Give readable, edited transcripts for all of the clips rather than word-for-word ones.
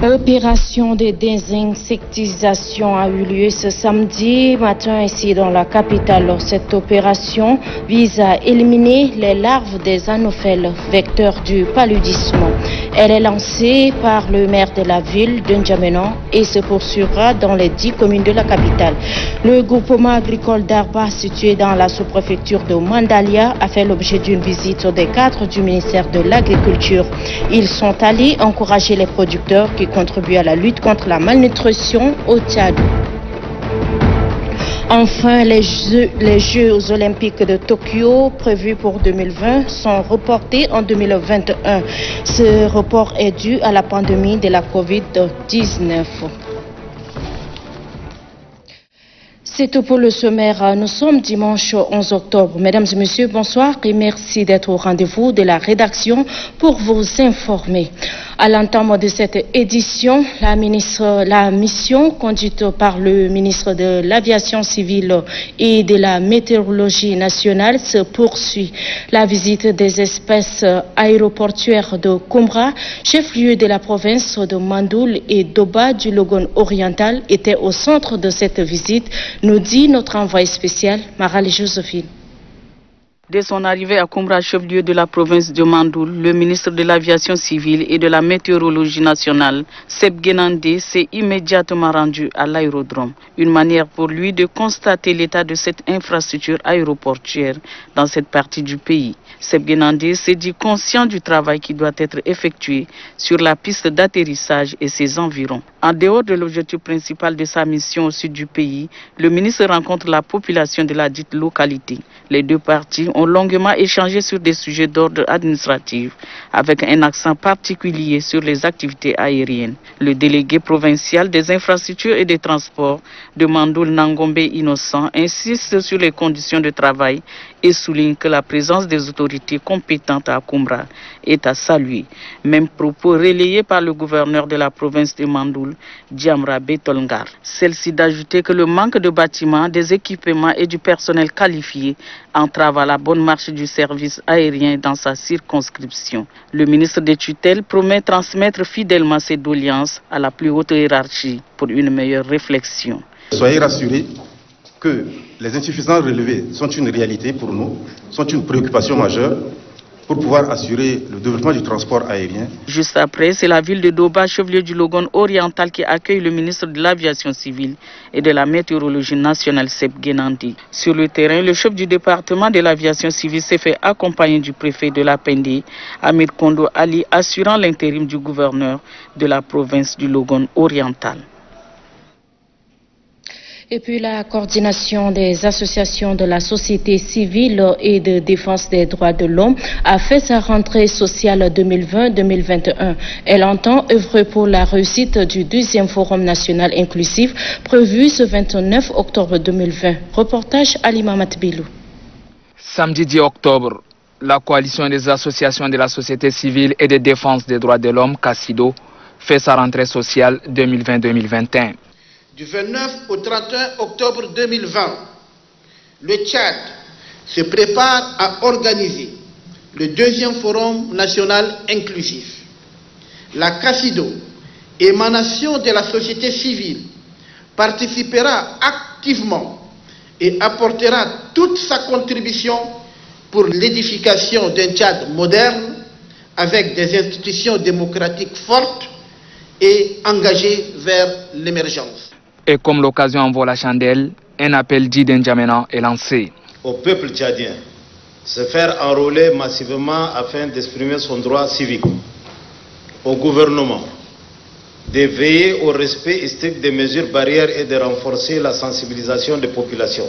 L'opération de désinsectisation a eu lieu ce samedi matin ici dans la capitale. Cette opération vise à éliminer les larves des anophèles, vecteurs du paludisme. Elle est lancée par le maire de la ville de N'Djamena et se poursuivra dans les 10 communes de la capitale. Le groupement agricole d'Arba, situé dans la sous-préfecture de Mandalia, a fait l'objet d'une visite des cadres du ministère de l'Agriculture. Ils sont allés encourager les producteurs qui contribuent à la lutte contre la malnutrition au Tchad. Enfin, les Jeux olympiques de Tokyo prévus pour 2020 sont reportés en 2021. Ce report est dû à la pandémie de la Covid-19. C'est tout pour le sommaire. Nous sommes dimanche 11 octobre. Mesdames et messieurs, bonsoir et merci d'être au rendez-vous de la rédaction pour vous informer. À l'entame de cette édition, la mission conduite par le ministre de l'Aviation civile et de la météorologie nationale se poursuit. La visite des espèces aéroportuaires de Koumra, chef-lieu de la province de Mandoul et d'Oba du Logone oriental, était au centre de cette visite, nous dit notre envoyé spécial, Marale Josephine. Dès son arrivée à Koumra, chef-lieu de la province de Mandoul, le ministre de l'Aviation civile et de la météorologie nationale, Seb Genandé, s'est immédiatement rendu à l'aérodrome. Une manière pour lui de constater l'état de cette infrastructure aéroportuaire dans cette partie du pays. Seb Genandé s'est dit conscient du travail qui doit être effectué sur la piste d'atterrissage et ses environs. En dehors de l'objectif principal de sa mission au sud du pays, le ministre rencontre la population de la dite localité. Les deux parties ont longuement échangé sur des sujets d'ordre administratif, avec un accent particulier sur les activités aériennes. Le délégué provincial des infrastructures et des transports de Mandoul Nangombe Innocent insiste sur les conditions de travail et souligne que la présence des autorités compétentes à Koumra est à saluer. Même propos relayés par le gouverneur de la province de Mandoul, Diamra Betolngar. Celle-ci d'ajouter que le manque de bâtiments, des équipements et du personnel qualifié entrave à la bonne marche du service aérien dans sa circonscription. Le ministre des tutelles promet transmettre fidèlement ses doléances à la plus haute hiérarchie pour une meilleure réflexion. Soyez rassurés que les insuffisances relevées sont une réalité pour nous, sont une préoccupation majeure pour pouvoir assurer le développement du transport aérien. Juste après, c'est la ville de Doba, chef-lieu du Logone oriental, qui accueille le ministre de l'Aviation civile et de la météorologie nationale, Seb Genandi. Sur le terrain, le chef du département de l'Aviation civile s'est fait accompagner du préfet de la Pendé, Amir Kondo Ali, assurant l'intérim du gouverneur de la province du Logone oriental. Et puis la coordination des associations de la société civile et de défense des droits de l'homme a fait sa rentrée sociale 2020-2021. Elle entend œuvrer pour la réussite du 2e Forum national inclusif prévu ce 29 octobre 2020. Reportage Alima Matbilou. Samedi 10 octobre, la coalition des associations de la société civile et de défense des droits de l'homme, CACIDO, fait sa rentrée sociale 2020-2021. Du 29 au 31 octobre 2020, le Tchad se prépare à organiser le 2e Forum national inclusif. La CACIDO, émanation de la société civile, participera activement et apportera toute sa contribution pour l'édification d'un Tchad moderne avec des institutions démocratiques fortes et engagées vers l'émergence. Et comme l'occasion en vaut la chandelle, un appel dit d'N'Djamena est lancé. Au peuple tchadien, se faire enrôler massivement afin d'exprimer son droit civique. Au gouvernement, de veiller au respect strict des mesures barrières et de renforcer la sensibilisation des populations.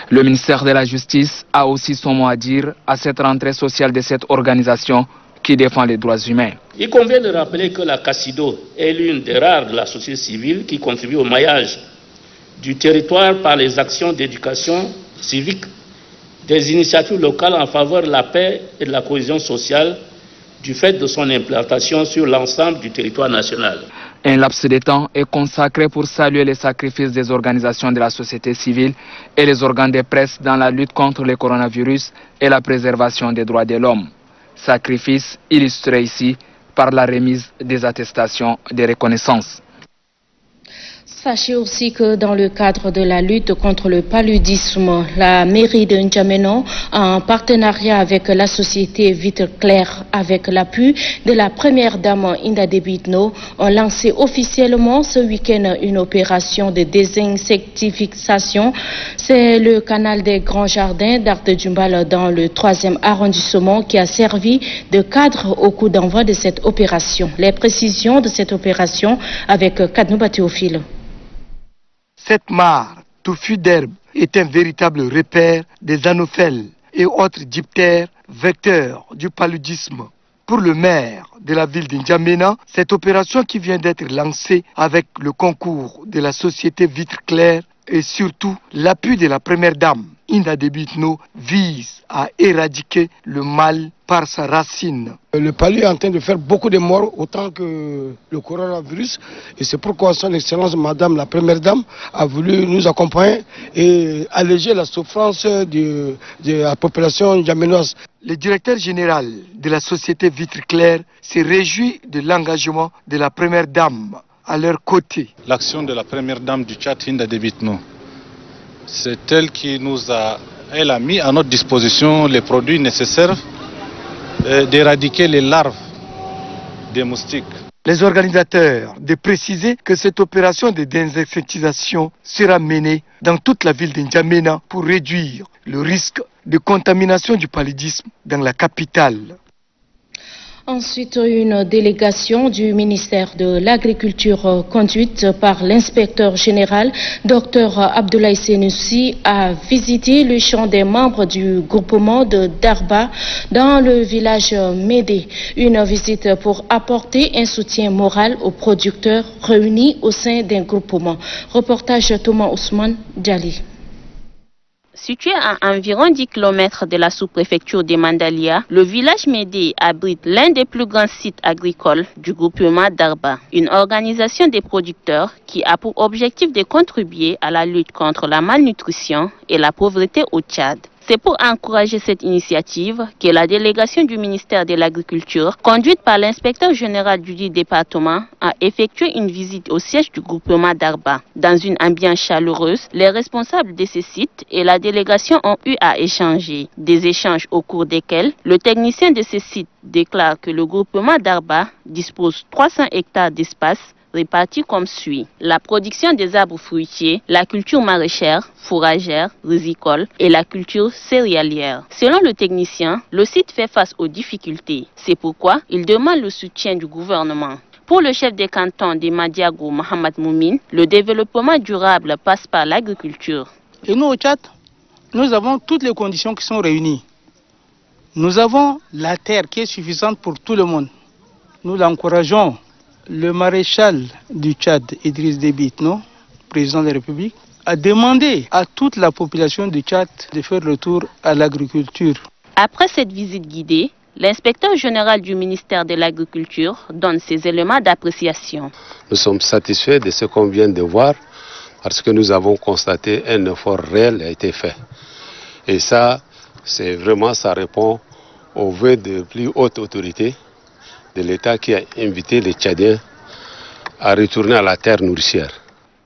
Le ministère de la Justice a aussi son mot à dire à cette rentrée sociale de cette organisation qui défend les droits humains. Il convient de rappeler que la CACIDO est l'une des rares de la société civile qui contribue au maillage du territoire par les actions d'éducation civique, des initiatives locales en faveur de la paix et de la cohésion sociale du fait de son implantation sur l'ensemble du territoire national. Un laps de temps est consacré pour saluer les sacrifices des organisations de la société civile et les organes de presse dans la lutte contre le coronavirus et la préservation des droits de l'homme. Sacrifice illustré ici par la remise des attestations de reconnaissance. Sachez aussi que dans le cadre de la lutte contre le paludisme, la mairie de N'Djamena, en partenariat avec la société Vitre Claire, avec l'appui de la première dame Inda Debitno, ont lancé officiellement ce week-end une opération de désinsectification. C'est le canal des Grands Jardins d'Arde-Djumbal dans le 3e arrondissement qui a servi de cadre au coup d'envoi de cette opération. Les précisions de cette opération avec Kadnouba Théophile. Cette mare touffue d'herbe est un véritable repère des anophèles et autres diptères vecteurs du paludisme. Pour le maire de la ville de N'Djamena, cette opération qui vient d'être lancée avec le concours de la société Vitre Claire et surtout l'appui de la première dame, Inda Debitno, vise à éradiquer le mal par sa racine. Le palu est en train de faire beaucoup de morts autant que le coronavirus et c'est pourquoi son excellence madame la première dame a voulu nous accompagner et alléger la souffrance de la population n'djamenoise. Le directeur général de la société Vitre Claire se réjouit de l'engagement de la première dame à leur côté. L'action de la première dame du Tchad, Inda Debitno, c'est elle qui elle a mis à notre disposition les produits nécessaires d'éradiquer les larves des moustiques. Les organisateurs de préciser que cette opération de désinsectisation sera menée dans toute la ville de N'Djamena pour réduire le risque de contamination du paludisme dans la capitale. Ensuite, une délégation du ministère de l'Agriculture conduite par l'inspecteur général Dr Abdoulaye Senoussi a visité le champ des membres du groupement de Darba dans le village Médé. Une visite pour apporter un soutien moral aux producteurs réunis au sein d'un groupement. Reportage Thomas Ousmane Djali. Situé à environ 10 km de la sous-préfecture de Mandalia, le village Médé abrite l'un des plus grands sites agricoles du groupement Darba, une organisation des producteurs qui a pour objectif de contribuer à la lutte contre la malnutrition et la pauvreté au Tchad. C'est pour encourager cette initiative que la délégation du ministère de l'Agriculture, conduite par l'inspecteur général du département, a effectué une visite au siège du groupement Darba. Dans une ambiance chaleureuse, les responsables de ces sites et la délégation ont eu à échanger. Des échanges au cours desquels le technicien de ces sites déclare que le groupement Darba dispose 300 hectares d'espace répartis comme suit: la production des arbres fruitiers, la culture maraîchère, fourragère, risicole et la culture céréalière. Selon le technicien, le site fait face aux difficultés. C'est pourquoi il demande le soutien du gouvernement. Pour le chef des cantons de Madiago, Mohamed Moumine, le développement durable passe par l'agriculture. Et nous au Tchad, nous avons toutes les conditions qui sont réunies. Nous avons la terre qui est suffisante pour tout le monde. Nous l'encourageons. Le maréchal du Tchad, Idriss Déby Itno, président de la République, a demandé à toute la population du Tchad de faire le tour à l'agriculture. Après cette visite guidée, l'inspecteur général du ministère de l'Agriculture donne ses éléments d'appréciation. Nous sommes satisfaits de ce qu'on vient de voir parce que nous avons constaté un effort réel a été fait. Et ça, ça répond aux vœux de plus haute autorité de l'État qui a invité les Tchadiens à retourner à la terre nourricière.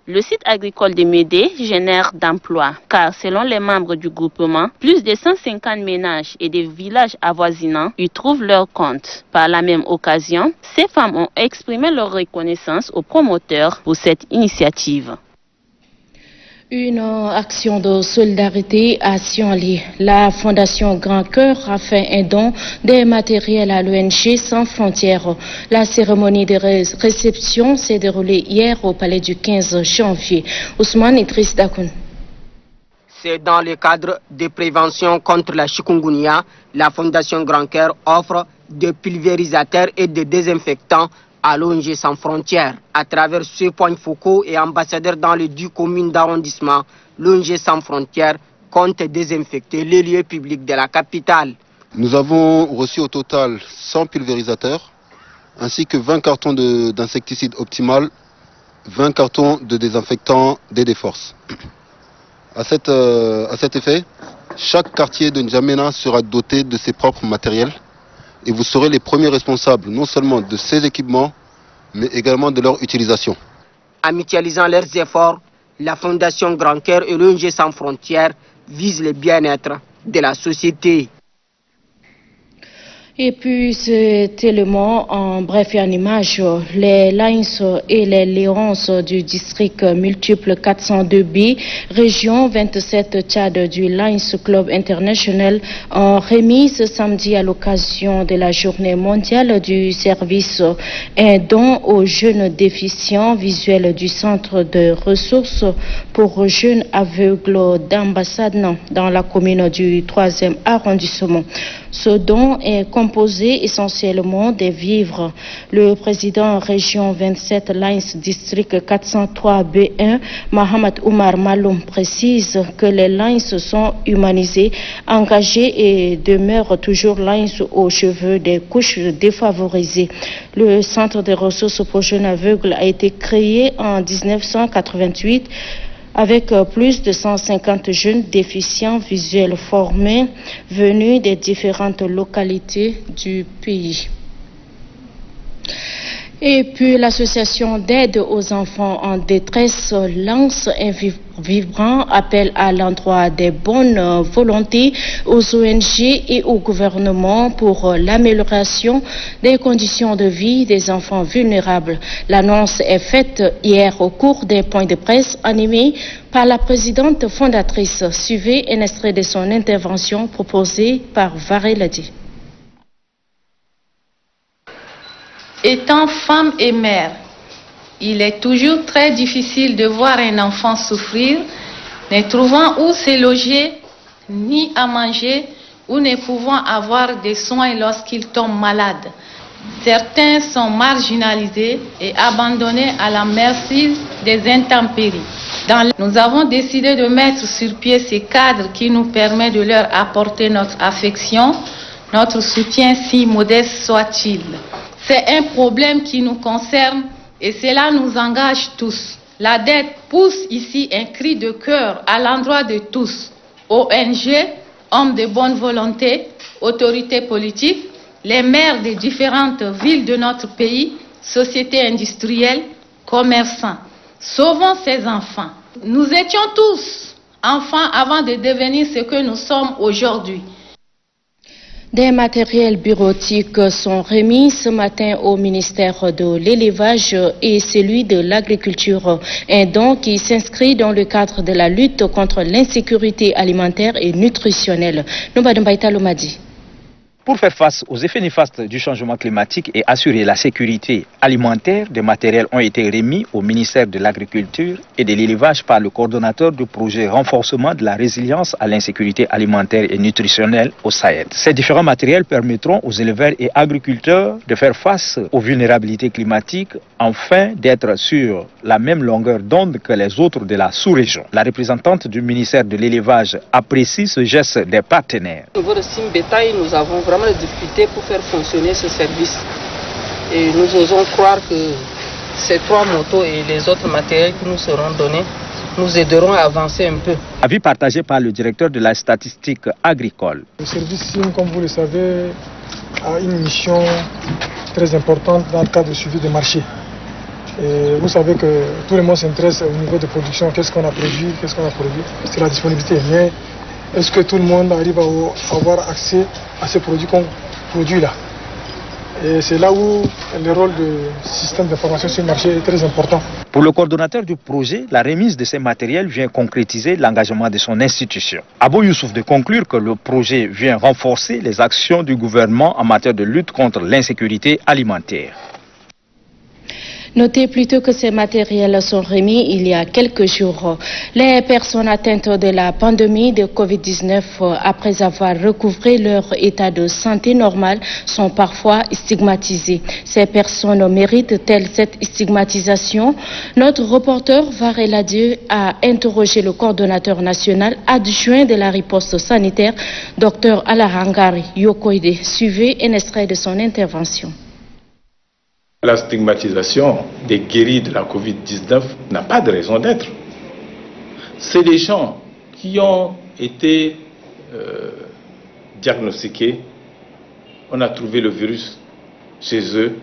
Le site agricole de Médé génère d'emplois, car selon les membres du groupement, plus de 150 ménages et des villages avoisinants y trouvent leur compte. Par la même occasion, ces femmes ont exprimé leur reconnaissance aux promoteurs pour cette initiative. Une action de solidarité à Sionli. La Fondation Grand Cœur a fait un don des matériels à l'ONG Sans Frontières. La cérémonie de réception s'est déroulée hier au palais du 15 janvier. Ousmane Idriss Dakoun. C'est dans le cadre de prévention contre la chikungunya. La Fondation Grand Cœur offre des pulvérisateurs et des désinfectants à l'ONG Sans Frontières. À travers ce point focaux et ambassadeur dans les 10 communes d'arrondissement, l'ONG Sans Frontières compte désinfecter les lieux publics de la capitale. Nous avons reçu au total 100 pulvérisateurs, ainsi que 20 cartons d'insecticides optimal, 20 cartons de désinfectants DD-Force. À cet effet, chaque quartier de N'Djamena sera doté de ses propres matériels et vous serez les premiers responsables non seulement de ces équipements, mais également de leur utilisation. En mutualisant leurs efforts, la Fondation Grand Cœur et l'ONG Sans Frontières visent le bien-être de la société. Et puis, c'était le mot en bref et en image. Les Lions et les Lions du district multiple 402B, région 27 Tchad du Lions Club International, ont remis ce samedi à l'occasion de la journée mondiale du service un don aux jeunes déficients visuels du centre de ressources pour jeunes aveugles d'Ambassadne dans la commune du 3e arrondissement. Ce don est composé essentiellement des vivres. Le président région 27 Lines District 403B1, Mohamed Oumar Maloum, précise que les Lines sont humanisés, engagés et demeurent toujours Lines aux cheveux des couches défavorisées. Le centre de ressources pour jeunes aveugles a été créé en 1988 avec plus de 150 jeunes déficients visuels formés venus des différentes localités du pays. Et puis l'association d'aide aux enfants en détresse lance un vibrant appel à l'endroit des bonnes volontés aux ONG et au gouvernement pour l'amélioration des conditions de vie des enfants vulnérables. L'annonce est faite hier au cours d'un point de presse animé par la présidente fondatrice. Suivez un extrait de son intervention proposée par Vareladi. Étant femme et mère, il est toujours très difficile de voir un enfant souffrir, ne trouvant où se loger, ni à manger, ou ne pouvant avoir des soins lorsqu'il tombe malade. Certains sont marginalisés et abandonnés à la merci des intempéries. Nous avons décidé de mettre sur pied ces cadres qui nous permettent de leur apporter notre affection, notre soutien si modeste soit-il. C'est un problème qui nous concerne et cela nous engage tous. La dette pousse ici un cri de cœur à l'endroit de tous. ONG, hommes de bonne volonté, autorités politiques, les maires des différentes villes de notre pays, sociétés industrielles, commerçants. Sauvons ces enfants. Nous étions tous enfants avant de devenir ce que nous sommes aujourd'hui. Des matériels bureautiques sont remis ce matin au ministère de l'Élevage et celui de l'Agriculture, un don qui s'inscrit dans le cadre de la lutte contre l'insécurité alimentaire et nutritionnelle. Nobadembaïta Lomadi. Pour faire face aux effets néfastes du changement climatique et assurer la sécurité alimentaire, des matériels ont été remis au ministère de l'Agriculture et de l'Élevage par le coordonnateur du projet renforcement de la résilience à l'insécurité alimentaire et nutritionnelle au Sahel. Ces différents matériels permettront aux éleveurs et agriculteurs de faire face aux vulnérabilités climatiques afin d'être sur la même longueur d'onde que les autres de la sous-région. La représentante du ministère de l'Élevage apprécie ce geste des partenaires. Au niveau de Simbétail, nous avons vraiment des difficultés pour faire fonctionner ce service. Et nous osons croire que ces 3 motos et les autres matériels qui nous seront donnés nous aideront à avancer un peu. Avis partagé par le directeur de la statistique agricole. Le service SIM, comme vous le savez, a une mission très importante dans le cadre du suivi des marchés. Et vous savez que tout le monde s'intéresse au niveau de production, qu'est-ce qu'on a produit, c'est la disponibilité. Mais est-ce que tout le monde arrive à avoir accès à ces produits qu'on produit là? Et c'est là où le rôle du système d'information sur le marché est très important. Pour le coordonnateur du projet, la remise de ces matériels vient concrétiser l'engagement de son institution. Abou Youssouf de conclure que le projet vient renforcer les actions du gouvernement en matière de lutte contre l'insécurité alimentaire. Notez plutôt que ces matériels sont remis il y a quelques jours. Les personnes atteintes de la pandémie de Covid-19, après avoir recouvré leur état de santé normal, sont parfois stigmatisées. Ces personnes méritent-elles cette stigmatisation? Notre reporter Vareladi a interrogé le coordonnateur national adjoint de la riposte sanitaire, Dr Alahangari Yokoide. Suivez un extrait de son intervention. La stigmatisation des guéris de la Covid-19 n'a pas de raison d'être. C'est des gens qui ont été diagnostiqués on a trouvé le virus chez eux,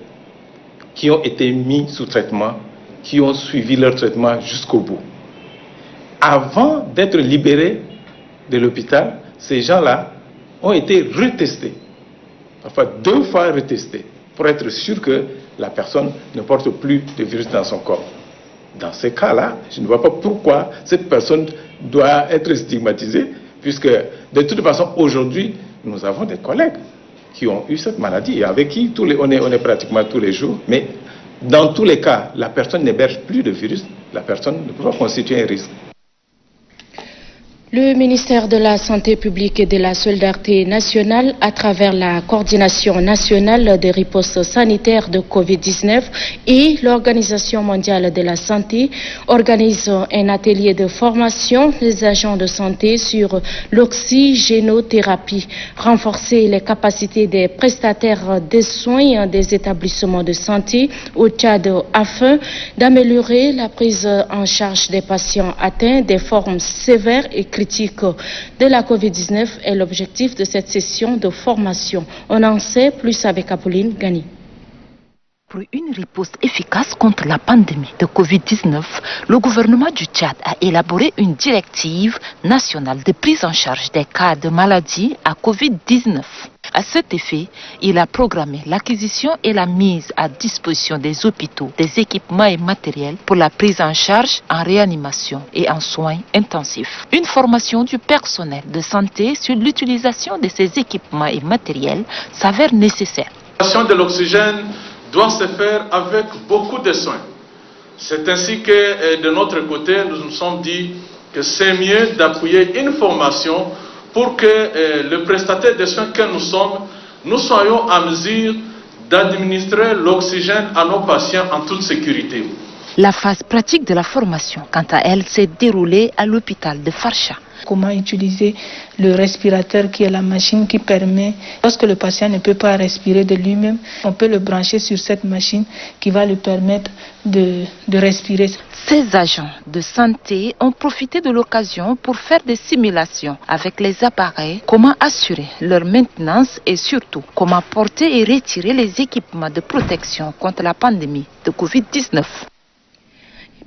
qui ont été mis sous traitement, qui ont suivi leur traitement jusqu'au bout. Avant d'être libérés de l'hôpital, ces gens-là ont été retestés, parfois 2 fois retestés, pour être sûr que la personne ne porte plus de virus dans son corps. Dans ces cas-là, je ne vois pas pourquoi cette personne doit être stigmatisée, puisque de toute façon, aujourd'hui, nous avons des collègues qui ont eu cette maladie et avec qui on est pratiquement tous les jours. Mais dans tous les cas, la personne n'héberge plus de virus, la personne ne peut pas constituer un risque. Le ministère de la Santé publique et de la Solidarité nationale, à travers la Coordination nationale des ripostes sanitaires de Covid-19 et l'Organisation mondiale de la santé, organise un atelier de formation des agents de santé sur l'oxygénothérapie, renforcer les capacités des prestataires des soins des établissements de santé au Tchad afin d'améliorer la prise en charge des patients atteints des formes sévères et critiques de la COVID-19 est l'objectif de cette session de formation. On en sait plus avec Apolline Gani. Pour une riposte efficace contre la pandémie de Covid-19, le gouvernement du Tchad a élaboré une directive nationale de prise en charge des cas de maladie à Covid-19. À cet effet, il a programmé l'acquisition et la mise à disposition des hôpitaux des équipements et matériels pour la prise en charge en réanimation et en soins intensifs. Une formation du personnel de santé sur l'utilisation de ces équipements et matériels s'avère nécessaire. La de l'oxygène doit se faire avec beaucoup de soins. C'est ainsi que de notre côté, nous nous sommes dit que c'est mieux d'appuyer une formation pour que le prestataire de soins que nous soyons en mesure d'administrer l'oxygène à nos patients en toute sécurité. La phase pratique de la formation, quant à elle, s'est déroulée à l'hôpital de Farsha. Comment utiliser le respirateur qui est la machine qui permet, lorsque le patient ne peut pas respirer de lui-même, on peut le brancher sur cette machine qui va lui permettre de respirer. Ces agents de santé ont profité de l'occasion pour faire des simulations avec les appareils, comment assurer leur maintenance et surtout comment porter et retirer les équipements de protection contre la pandémie de Covid-19.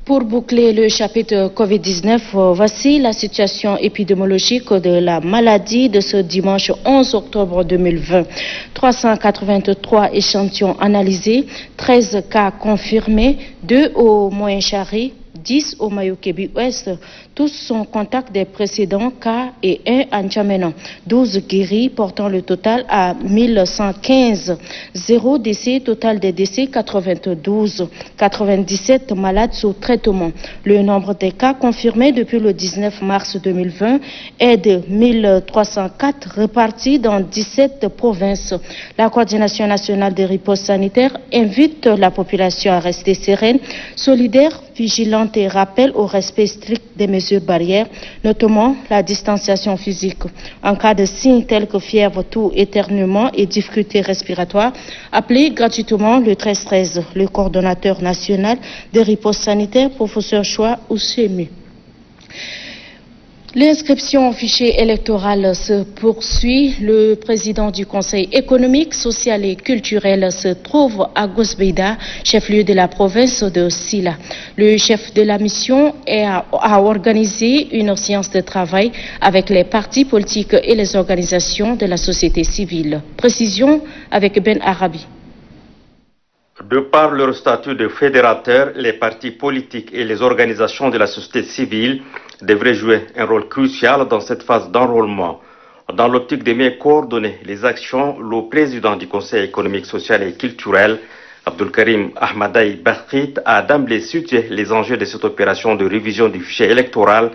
Pour boucler le chapitre Covid-19, voici la situation épidémiologique de la maladie de ce dimanche 11 octobre 2020. 383 échantillons analysés, 13 cas confirmés, 2 au Moyen-Chari, 10 au Mayo-Kébi-Ouest. Tous sont contacts des précédents cas et 1 à N'Djamena. 12 guéris portant le total à 1115. 0 décès, total des décès 92. 97 malades sous traitement. Le nombre des cas confirmés depuis le 19 mars 2020 est de 1304 répartis dans 17 provinces. La Coordination nationale des ripostes sanitaires invite la population à rester sereine, solidaire, vigilante et rappelle au respect strict des mesures barrières, notamment la distanciation physique. En cas de signes tels que fièvre, toux, éternuement et difficultés respiratoires, appelez gratuitement le 1313. Le coordonnateur national des ripostes sanitaires, professeur Choua Oussemi. L'inscription au fichier électoral se poursuit. Le président du Conseil économique, social et culturel se trouve à Gosbeida, chef-lieu de la province de Sila. Le chef de la mission a organisé une séance de travail avec les partis politiques et les organisations de la société civile. Précision avec Ben Arabi. De par leur statut de fédérateur, les partis politiques et les organisations de la société civile devraient jouer un rôle crucial dans cette phase d'enrôlement. Dans l'optique de mieux coordonner les actions, le président du Conseil économique, social et culturel, Abdulkarim Ahmadaï Bakhit, a d'emblée situé les enjeux de cette opération de révision du fichier électoral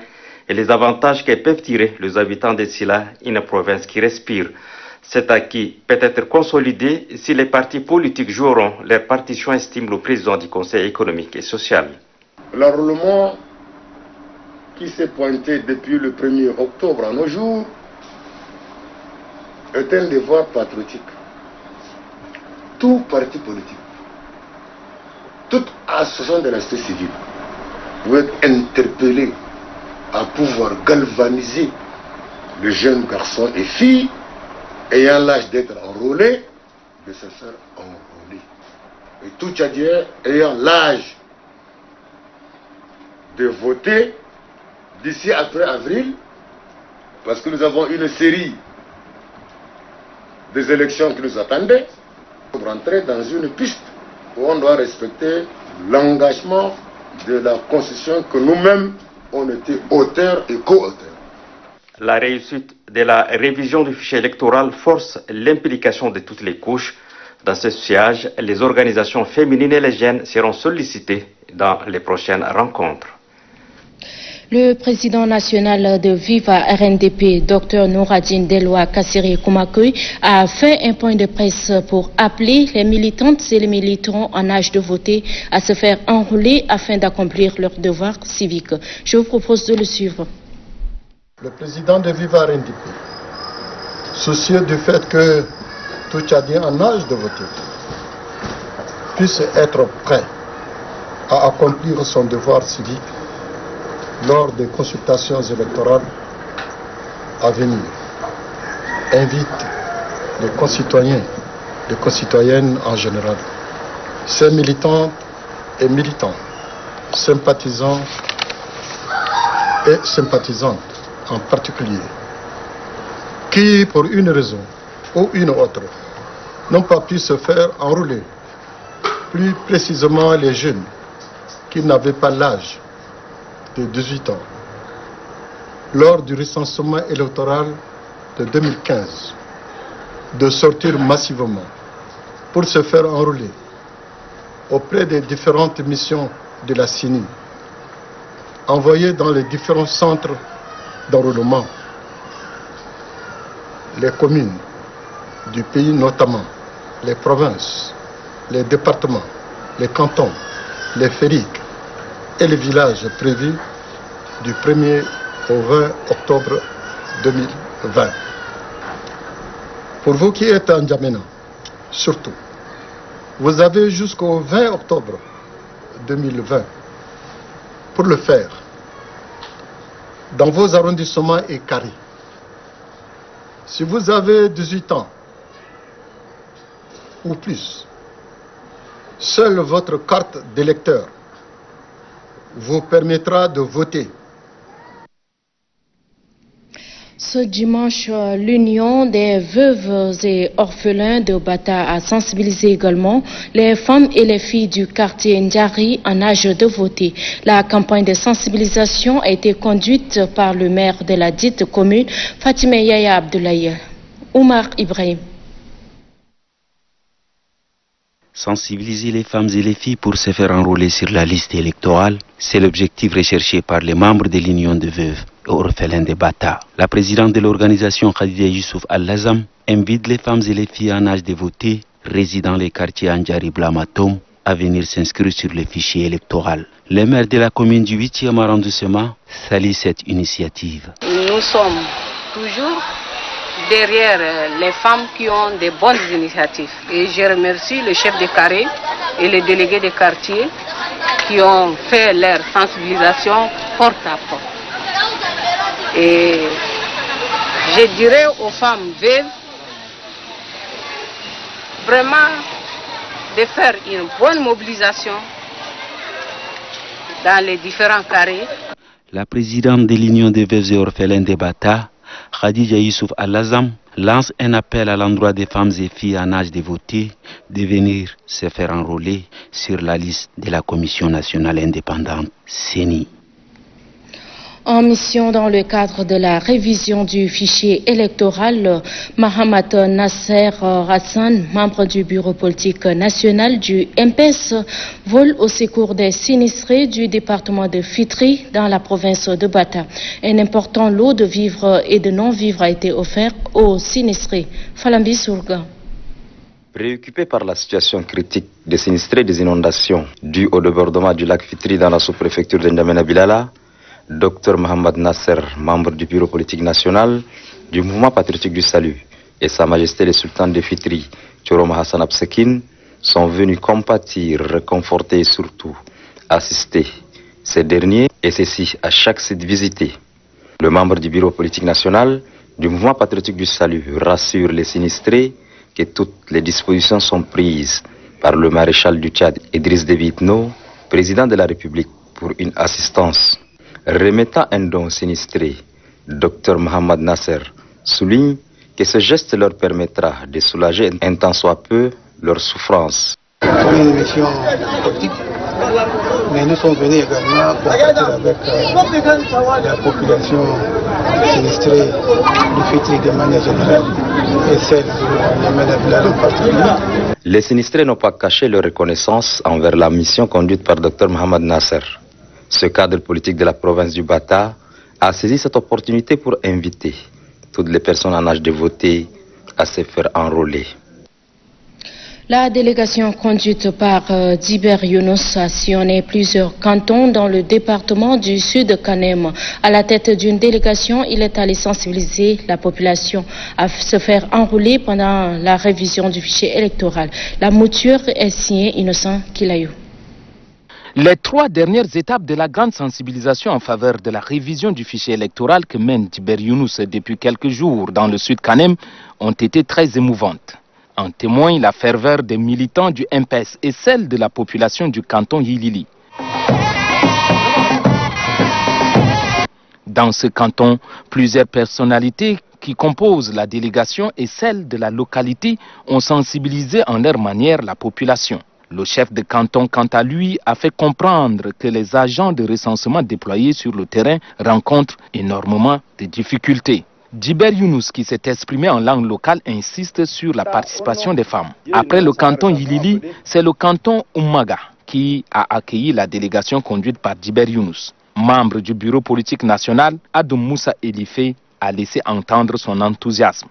et les avantages que peuvent tirer les habitants de Sila, une province qui respire. Cet acquis peut être consolidé si les partis politiques joueront leur partition, estime le président du Conseil économique et social. L'enrôlement qui s'est pointé depuis le 1er octobre à nos jours est un devoir patriotique. Tout parti politique, toute association de la société civile doit être interpellée à pouvoir galvaniser les jeunes garçons et filles ayant l'âge d'être enrôlés de se faire enrôler. Et tout Tchadien ayant l'âge de voter d'ici après avril, parce que nous avons une série des élections qui nous attendaient, pour entrer dans une piste où on doit respecter l'engagement de la Constitution que nous-mêmes, on était auteurs et co-auteurs. La réussite de la révision du fichier électoral force l'implication de toutes les couches. Dans ce siège, les organisations féminines et les jeunes seront sollicitées dans les prochaines rencontres. Le président national de Viva RNDP, Dr Nouradine Deloua Kassiri Koumakoui, a fait un point de presse pour appeler les militantes et les militants en âge de voter à se faire enrôler afin d'accomplir leur devoir civique. Je vous propose de le suivre. Le président de Viva RNDP, soucieux du fait que tout Tchadien en âge de voter puisse être prêt à accomplir son devoir civique lors des consultations électorales à venir, invite les concitoyens, les concitoyennes en général, ces militants et militants, sympathisants et sympathisantes en particulier, qui pour une raison ou une autre n'ont pas pu se faire enrôler, plus précisément les jeunes qui n'avaient pas l'âge de 18 ans, lors du recensement électoral de 2015, de sortir massivement pour se faire enrôler auprès des différentes missions de la CENI, envoyées dans les différents centres d'enrôlement, les communes du pays notamment, les provinces, les départements, les cantons, les fériques et les villages prévus du 1er au 20 octobre 2020. Pour vous qui êtes en N'Djamena, surtout, vous avez jusqu'au 20 octobre 2020 pour le faire dans vos arrondissements et carrés. Si vous avez 18 ans ou plus, seule votre carte d'électeur vous permettra de voter. Ce dimanche, l'Union des veuves et orphelins de Bata a sensibilisé également les femmes et les filles du quartier Ndiari en âge de voter. La campagne de sensibilisation a été conduite par le maire de la dite commune, Fatima Yaya Abdoulaye. Oumar Ibrahim. Sensibiliser les femmes et les filles pour se faire enrôler sur la liste électorale, c'est l'objectif recherché par les membres de l'Union de veuves et orphelins de Bata. La présidente de l'organisation Khadija Youssouf Al-Lazam invite les femmes et les filles en âge de voter résidant dans les quartiers Andjari Blamatom à venir s'inscrire sur le fichier électoral. Le maire de la commune du 8e arrondissement salue cette initiative. Nous sommes toujours derrière les femmes qui ont des bonnes initiatives. Et je remercie le chef de carré et les délégués de quartier qui ont fait leur sensibilisation porte à porte. Et je dirais aux femmes veuves vraiment de faire une bonne mobilisation dans les différents carrés. La présidente de l'Union des veuves et orphelins de Bata, Khadija Youssouf Al-Lazam, lance un appel à l'endroit des femmes et filles en âge de voter de venir se faire enrôler sur la liste de la Commission nationale indépendante, CENI. En mission dans le cadre de la révision du fichier électoral, Mahamat Nasser Hassan, membre du bureau politique national du MPS, vole au secours des sinistrés du département de Fitri dans la province de Bata. Un important lot de vivres et de non-vivres a été offert aux sinistrés. Falambi Sourga. Préoccupé par la situation critique des sinistrés des inondations dues au débordement du lac Fitri dans la sous-préfecture de N'Djamena Bilala, Dr Mohamed Nasser, membre du bureau politique national du mouvement patriotique du salut, et Sa Majesté le Sultan de Fitri, Choroma Hassan Absekin, sont venus compatir, réconforter et surtout assister ces derniers, et ceci à chaque site visité. Le membre du bureau politique national du mouvement patriotique du salut rassure les sinistrés que toutes les dispositions sont prises par le maréchal du Tchad, Idriss Déby Itno, président de la République, pour une assistance. Remettant un don sinistré, Dr Mohamed Nasser souligne que ce geste leur permettra de soulager un tant soit peu leur souffrance. C'est une mission politique, mais nous sommes venus également combattre avec la population sinistrée du Fitri de manière générale et celle de N'Djamena Bilala en particulier. Les sinistrés n'ont pas caché leur reconnaissance envers la mission conduite par Dr Mohamed Nasser. Ce cadre politique de la province du Bata a saisi cette opportunité pour inviter toutes les personnes en âge de voter à se faire enrôler. La délégation conduite par Djiber Younous a sillonné plusieurs cantons dans le département du Sud Kanem. À la tête d'une délégation, il est allé sensibiliser la population à se faire enrôler pendant la révision du fichier électoral. La mouture est signée Innocent Kilayou. Les 3 dernières étapes de la grande sensibilisation en faveur de la révision du fichier électoral que mène Djiber Younous depuis quelques jours dans le Sud Kanem ont été très émouvantes. En témoigne la ferveur des militants du MPS et celle de la population du canton Yilili. Dans ce canton, plusieurs personnalités qui composent la délégation et celles de la localité ont sensibilisé en leur manière la population. Le chef de canton, quant à lui, a fait comprendre que les agents de recensement déployés sur le terrain rencontrent énormément de difficultés. Djiber Younous, qui s'est exprimé en langue locale, insiste sur la participation des femmes. Après le canton Yilili, c'est le canton Oumaga qui a accueilli la délégation conduite par Djiber Younous. Membre du bureau politique national, Adoum Moussa Elifé a laissé entendre son enthousiasme.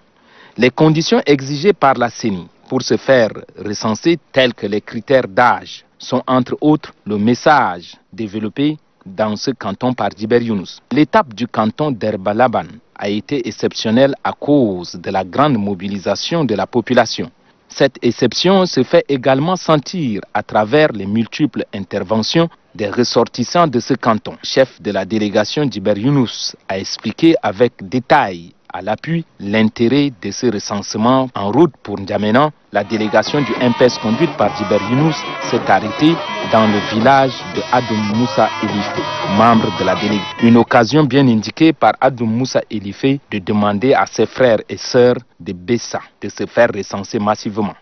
Les conditions exigées par la CENI pour se faire recenser, telles que les critères d'âge, sont entre autres le message développé dans ce canton par Djiber Younous. L'étape du canton d'Herbalaban a été exceptionnelle à cause de la grande mobilisation de la population. Cette exception se fait également sentir à travers les multiples interventions des ressortissants de ce canton. Le chef de la délégation Djiber Younous a expliqué avec détail à l'appui l'intérêt de ce recensement en route pour N'Djamena. La délégation du MPS conduite par Djiber Younous s'est arrêtée dans le village de Adoum Moussa Elifé, membre de la délégation. Une occasion bien indiquée par Adoum Moussa Elifé de demander à ses frères et sœurs de Bessa de se faire recenser massivement.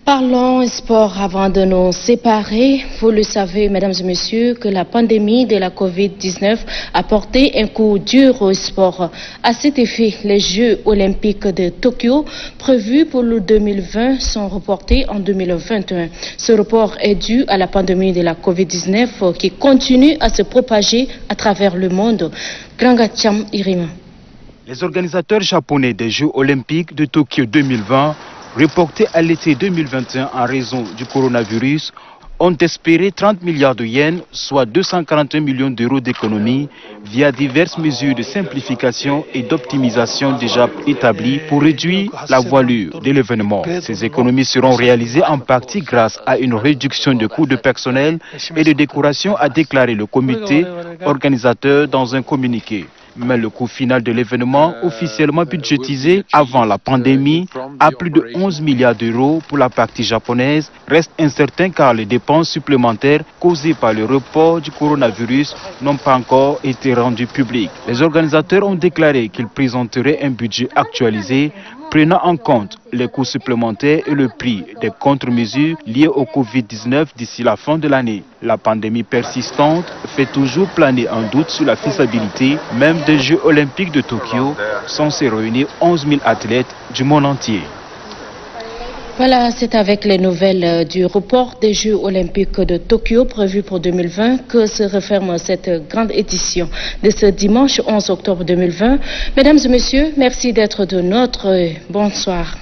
Parlons sport avant de nous séparer. Vous le savez, mesdames et messieurs, que la pandémie de la Covid-19 a porté un coup dur au sport. À cet effet, les Jeux olympiques de Tokyo, prévus pour le 2020, sont reportés en 2021. Ce report est dû à la pandémie de la Covid-19 qui continue à se propager à travers le monde. Grangacham Irima. Les organisateurs japonais des Jeux olympiques de Tokyo 2020 reportés à l'été 2021 en raison du coronavirus, ont espéré 30 milliards de yens, soit 241 millions d'euros d'économie, via diverses mesures de simplification et d'optimisation déjà établies pour réduire la voilure de l'événement. Ces économies seront réalisées en partie grâce à une réduction de coûts de personnel et de décoration, a déclaré le comité organisateur dans un communiqué. Mais le coût final de l'événement, officiellement budgétisé avant la pandémie, à plus de 11 milliards d'euros pour la partie japonaise, reste incertain car les dépenses supplémentaires causées par le report du coronavirus n'ont pas encore été rendues publiques. Les organisateurs ont déclaré qu'ils présenteraient un budget actualisé prenant en compte les coûts supplémentaires et le prix des contre-mesures liées au Covid-19 d'ici la fin de l'année. La pandémie persistante fait toujours planer un doute sur la faisabilité même des Jeux olympiques de Tokyo, censés réunir 11 000 athlètes du monde entier. Voilà, c'est avec les nouvelles du report des Jeux olympiques de Tokyo prévus pour 2020 que se referme cette grande édition de ce dimanche 11 octobre 2020. Mesdames et messieurs, merci d'être de notre bonsoir.